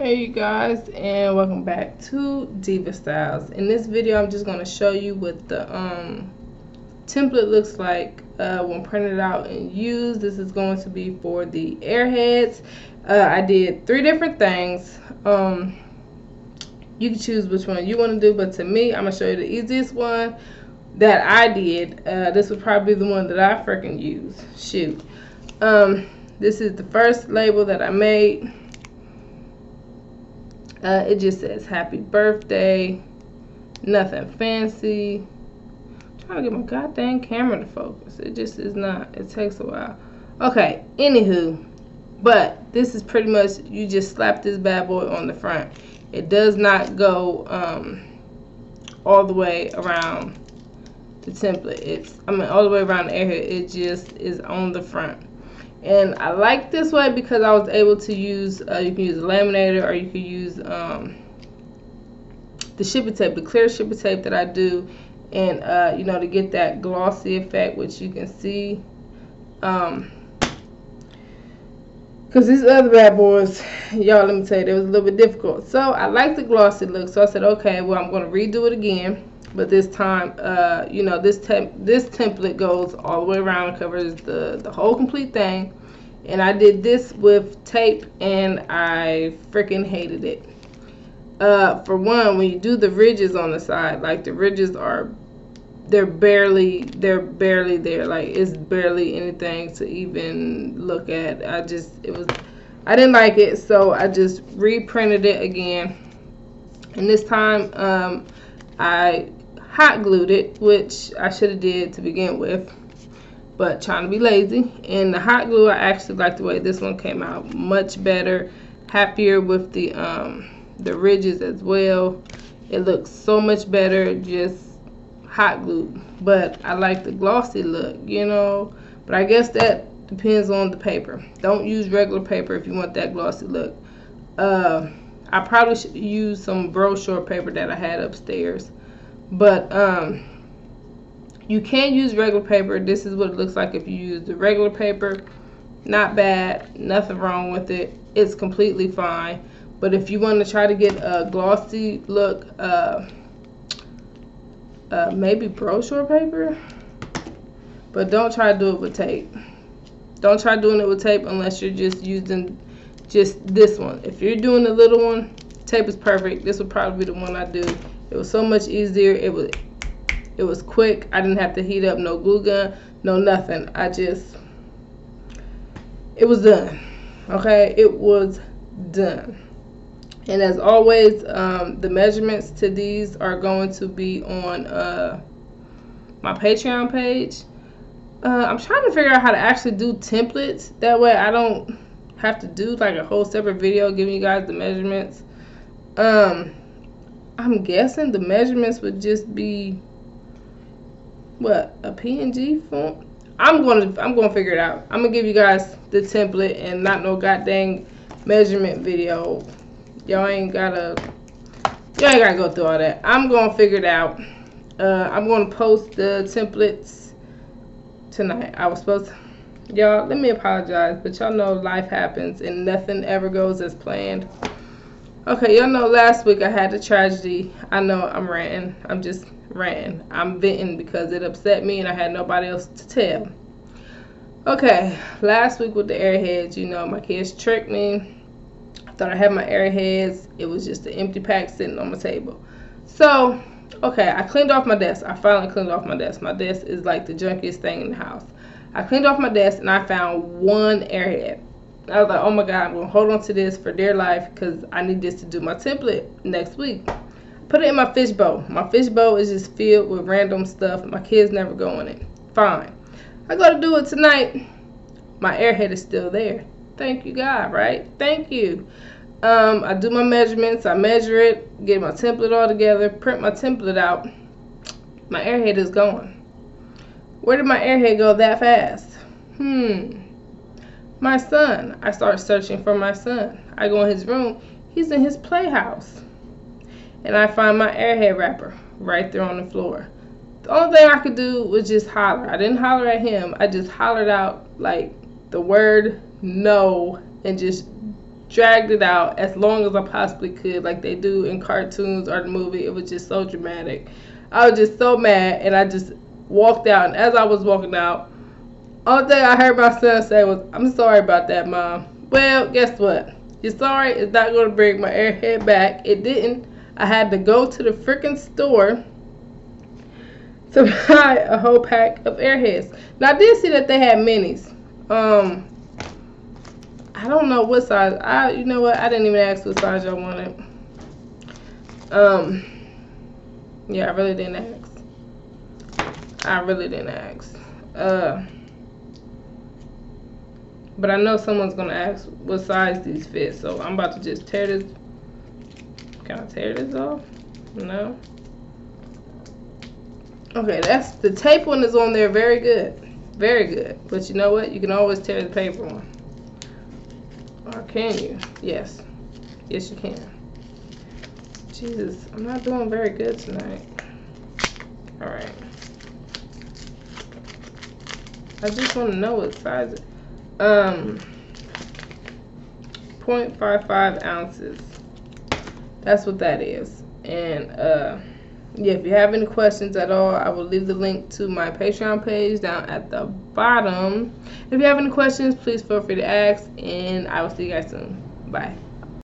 Hey you guys, and welcome back to Diva Styles. In this video I'm just going to show you what the template looks like when printed out and used. This is going to be for the Airheads. I did 3 different things. You can choose which one you want to do, but to me I'm going to show you the easiest one that I did. This would probably be the one that I freaking use. Shoot. This is the first label that I made. It just says happy birthday, nothing fancy. I'm trying to get my goddamn camera to focus. It just is not. It takes a while. Okay, anywho, but this is pretty much, you just slap this bad boy on the front. It does not go all the way around the template. All the way around the airhead. It just is on the front. And I like this way because I was able to use, you can use a laminator, or you can use the shipping tape, the clear shipping tape that I do, and you know, to get that glossy effect, which you can see. Because these other bad boys, y'all, let me tell you, it was a little bit difficult. So I like the glossy look, so I said, okay, well, I'm going to redo it again. But this time, you know, this template goes all the way around and covers the whole complete thing. And I did this with tape, and I freaking hated it. For one, when you do the ridges on the side, like the ridges they're barely there. Like, it's barely anything to even look at. I didn't like it, so I just reprinted it again. And this time, I hot glued it, which I should have did to begin with, but trying to be lazy. And the hot glue, I actually like the way this one came out. Much better, happier with the ridges as well. It looks so much better just hot glued. But I like the glossy look, you know. But I guess that depends on the paper. Don't use regular paper if you want that glossy look. I probably should use some brochure paper that I had upstairs. But you can use regular paper. This is what it looks like if you use the regular paper. Not bad. Nothing wrong with it. It's completely fine. But if you want to try to get a glossy look, maybe brochure paper. But don't try to do it with tape. Don't try doing it with tape unless you're just using just this one. If you're doing the little one, tape is perfect. This would probably be the one I do. It was so much easier. It was quick. I didn't have to heat up no glue gun, no nothing. It was done. Okay, it was done. And as always, the measurements to these are going to be on my Patreon page. I'm trying to figure out how to actually do templates. That way I don't have to do like a whole separate video giving you guys the measurements. I'm guessing the measurements would just be what, a PNG font. I'm gonna figure it out. I'm gonna give you guys the template and not no goddamn measurement video. Y'all ain't gotta go through all that. I'm gonna figure it out. I'm gonna post the templates tonight. I was supposed to, y'all, let me apologize, but y'all know life happens and nothing ever goes as planned. Okay, y'all know last week I had a tragedy. I know I'm ranting. I'm just ranting. I'm venting because it upset me and I had nobody else to tell. Okay, last week with the Airheads, you know, my kids tricked me. I thought I had my Airheads. It was just an empty pack sitting on my table. So, okay, I cleaned off my desk. I finally cleaned off my desk. My desk is like the junkiest thing in the house. I cleaned off my desk and I found one Airhead. I was like, oh my God, I'm going to hold on to this for dear life because I need this to do my template next week. Put it in my fishbowl. My fishbowl is just filled with random stuff. My kids never go in it. Fine. I go to do it tonight. My Airhead is still there. Thank you, God, right? Thank you. I do my measurements. I measure it, get my template all together, print my template out. My Airhead is gone. Where did my Airhead go that fast? My son. I start searching for my son. I go in his room. He's in his playhouse. And I find my Airhead wrapper right there on the floor. The only thing I could do was just holler. I didn't holler at him. I just hollered out like the word no and just dragged it out as long as I possibly could, like they do in cartoons or the movie. It was just so dramatic. I was just so mad, and I just walked out. And as I was walking out, all thing I heard my son say was, "I'm sorry about that, Mom." Well, guess what? You're sorry. It's not going to bring my airhead back. It didn't. I had to go to the freaking store to buy a whole pack of airheads. Now I did see that they had minis. I don't know what size. You know what? I didn't even ask what size y'all wanted. Yeah, I really didn't ask. But I know someone's gonna ask what size these fit, so I'm about to just tear this. Can I tear this off? No. Okay, that's the tape one is on there. Very good, very good. But you know what? You can always tear the paper one. Or can you? Yes. Yes, you can. Jesus, I'm not doing very good tonight. Alright. I just want to know what size it 0.55 ounces. That's what that is. And yeah, if you have any questions at all, I will leave the link to my Patreon page down at the bottom. If you have any questions, please feel free to ask, and I will see you guys soon. Bye.